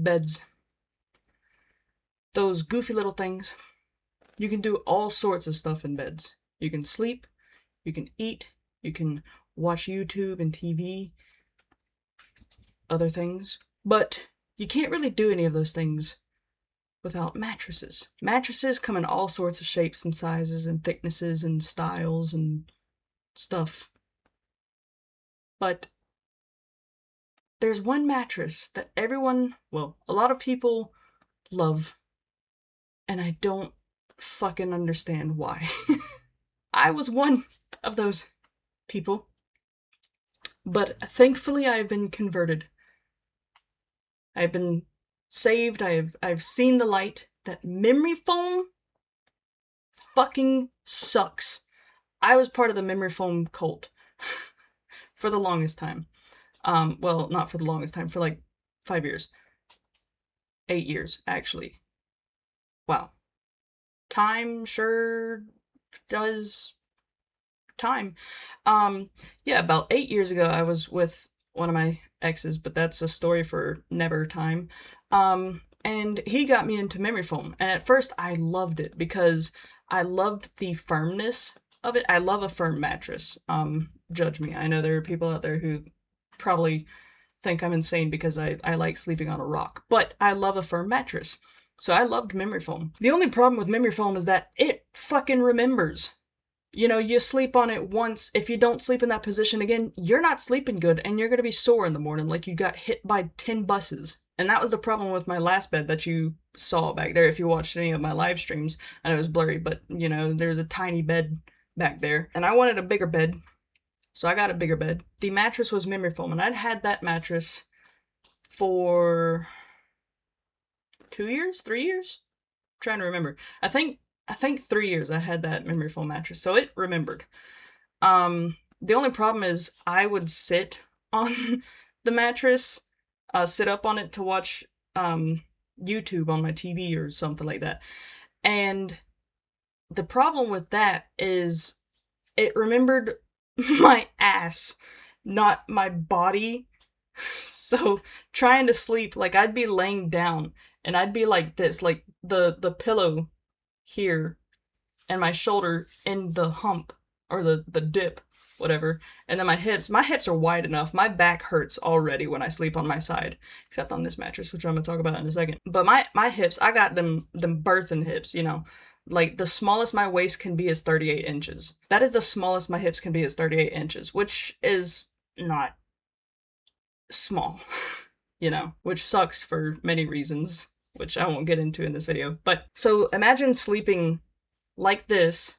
beds. Those goofy little things. You can do all sorts of stuff in beds. You can sleep, you can eat, you can watch YouTube and TV, other things. But you can't really do any of those things without mattresses. Mattresses come in all sorts of shapes and sizes and thicknesses and styles and stuff. But there's one mattress that everyone, well, a lot of people love, and I don't fucking understand why. I was one of those people, but thankfully I've been converted. I've been saved. I've seen the light. That memory foam fucking sucks. I was part of the memory foam cult for the longest time. Well, not for the longest time, for like 5 years. 8 years, actually. Wow. Time sure does time. Yeah, about 8 years ago, I was with one of my exes, but that's a story for never time. And he got me into memory foam, and at first I loved it because I loved the firmness of it. I love a firm mattress. Judge me. I know there are people out there who probably think I'm insane because I like sleeping on a rock, but I love a firm mattress. So I loved memory foam. The only problem with memory foam is that it fucking remembers. You know, you sleep on it once. If you don't sleep in that position again, you're not sleeping good and you're going to be sore in the morning like you got hit by 10 buses. And that was the problem with my last bed that you saw back there. If you watched any of my live streams, I know it was blurry, but you know, there's a tiny bed back there. And I wanted a bigger bed, so I got a bigger bed. The mattress was memory foam, and I'd had that mattress for 2 years, 3 years? I'm trying to remember. I think 3 years I had that memory foam mattress, so it remembered. The only problem is I would sit on the mattress, sit up on it to watch YouTube on my TV or something like that. And the problem with that is it remembered my ass, not my body. So trying to sleep, like I'd be laying down and I'd be like this, like the pillow here and my shoulder in the hump or the dip, whatever, and then my hips are wide enough. My back hurts already when I sleep on my side, except on this mattress, which I'm gonna talk about in a second. But my hips, I got them birthing hips, you know. Like the smallest my waist can be is 38 inches. That is the smallest my hips can be is 38 inches, which is not small, you know, which sucks for many reasons, which I won't get into in this video. But so imagine sleeping like this,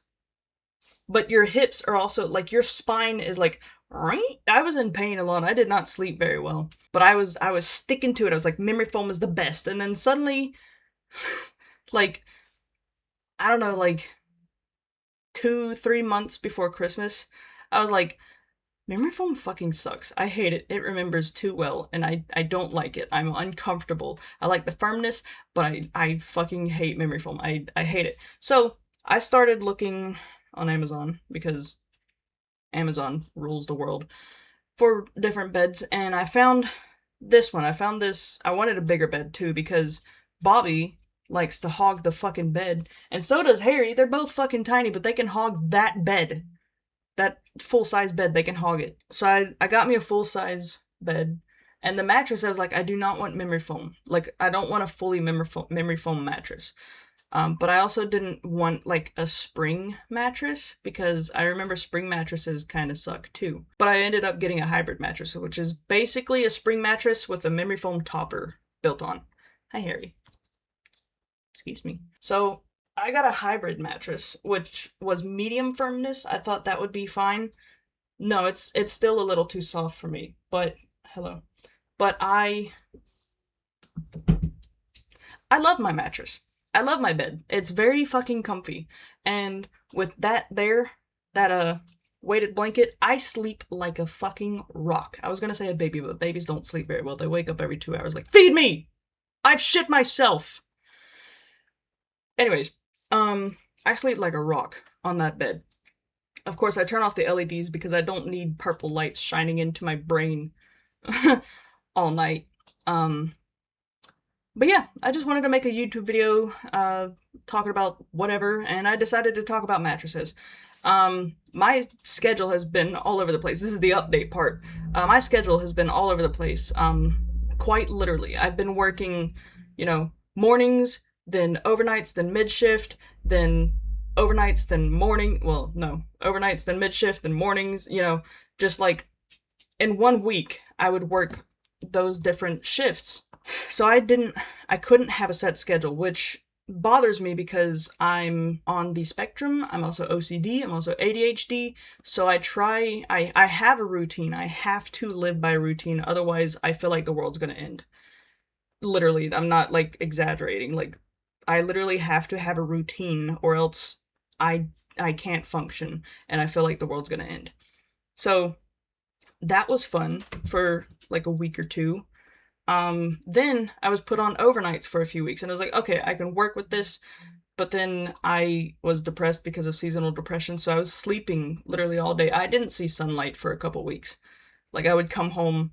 but your hips are also like your spine is like, right? I was in pain a lot. I did not sleep very well, but I was sticking to it. I was like, memory foam is the best. And then suddenly, like, I don't know, like 2-3 months before Christmas, I was like, memory foam fucking sucks. I hate it. It remembers too well, and I don't like it. I'm uncomfortable. I like the firmness, but I fucking hate memory foam. I hate it. So I started looking on Amazon, because Amazon rules the world, for different beds, and I found this one. I wanted a bigger bed too, because Bobby likes to hog the fucking bed, and so does Harry. They're both fucking tiny, but they can hog that bed. That full-size bed, they can hog it. So I got me a full-size bed, and the mattress, I was like, I do not want memory foam. Like, I don't want a fully memory foam mattress. But I also didn't want, like, a spring mattress, because I remember spring mattresses kind of suck, too. But I ended up getting a hybrid mattress, which is basically a spring mattress with a memory foam topper built on. Hi, Harry. Excuse me. So I got a hybrid mattress, which was medium firmness. I thought that would be fine. No, it's still a little too soft for me, but hello. But I love my mattress. I love my bed. It's very fucking comfy. And with that weighted blanket, I sleep like a fucking rock. I was gonna say a baby, but babies don't sleep very well. They wake up every 2 hours like, feed me! I've shit myself! Anyways, I sleep like a rock on that bed. Of course, I turn off the LEDs because I don't need purple lights shining into my brain all night. But yeah, I just wanted to make a YouTube video talking about whatever, and I decided to talk about mattresses. My schedule has been all over the place. This is the update part. My schedule has been all over the place. Quite literally. I've been working, mornings, then overnights, then mid shift, then overnights, then morning. Well, no, overnights, then mid shift, then mornings. Just like in 1 week, I would work those different shifts. So I couldn't have a set schedule, which bothers me because I'm on the spectrum. I'm also OCD. I'm also ADHD. So I have a routine. I have to live by a routine. Otherwise, I feel like the world's going to end. Literally, I'm not like exaggerating. Like, I literally have to have a routine or else I can't function and I feel like the world's going to end. So that was fun for like a week or two. Then I was put on overnights for a few weeks and I was like, okay, I can work with this. But then I was depressed because of seasonal depression. So I was sleeping literally all day. I didn't see sunlight for a couple weeks. Like I would come home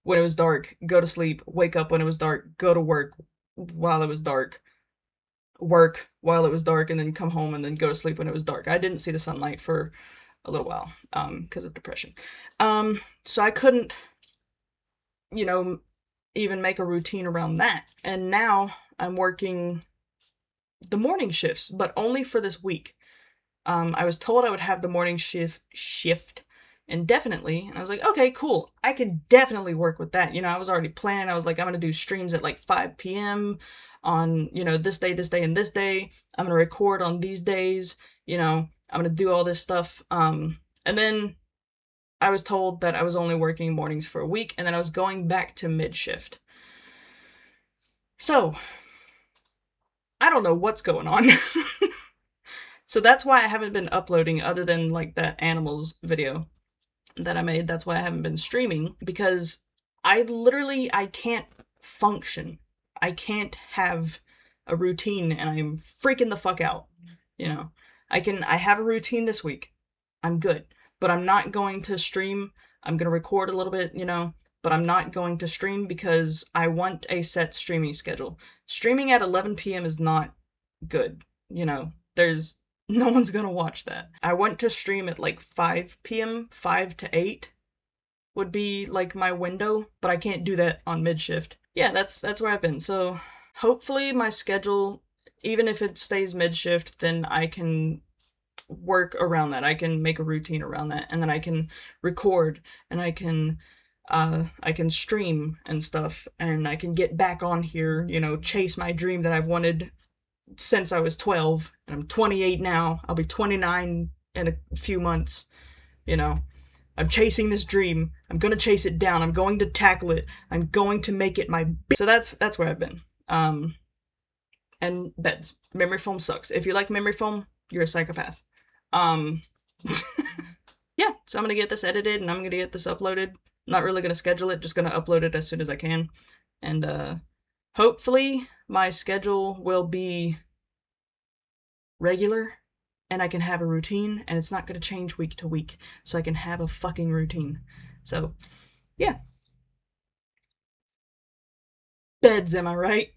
when it was dark, go to sleep, wake up when it was dark, go to work while it was dark, work while it was dark, and then come home and then go to sleep when it was dark. I didn't see the sunlight for a little while, because of depression. So I couldn't, even make a routine around that. And now I'm working the morning shifts, but only for this week. I was told I would have the morning shift indefinitely, and I was like, okay, cool. I could definitely work with that. I was already planning. I was like, I'm gonna do streams at like 5 p.m. on, this day, and this day. I'm gonna record on these days. I'm gonna do all this stuff. And then I was told that I was only working mornings for a week, and then I was going back to mid-shift. So, I don't know what's going on. So that's why I haven't been uploading, other than like that animals video that I made. That's why I haven't been streaming, because I can't function. I can't have a routine, and I'm freaking the fuck out. I have a routine this week. I'm good. But I'm not going to stream. I'm going to record a little bit, but I'm not going to stream because I want a set streaming schedule. Streaming at 11 p.m. is not good. There's no one's going to watch that. I want to stream at like 5 p.m., 5 to 8 would be like my window, but I can't do that on mid-shift. Yeah, that's where I've been. So hopefully my schedule, even if it stays mid-shift, then I can work around that. I can make a routine around that, and then I can record, and I can stream and stuff, and I can get back on here, chase my dream that I've wanted since I was 12, and I'm 28 now. I'll be 29 in a few months. I'm chasing this dream. I'm gonna chase it down. I'm going to tackle it. I'm going to make it my So that's where I've been. And beds. Memory foam sucks. If you like memory foam, you're a psychopath. Yeah, so I'm gonna get this edited and I'm gonna get this uploaded. Not really gonna schedule it, just gonna upload it as soon as I can. And hopefully my schedule will be regular and I can have a routine, and it's not gonna change week to week, so I can have a fucking routine. So, yeah. Beds, am I right?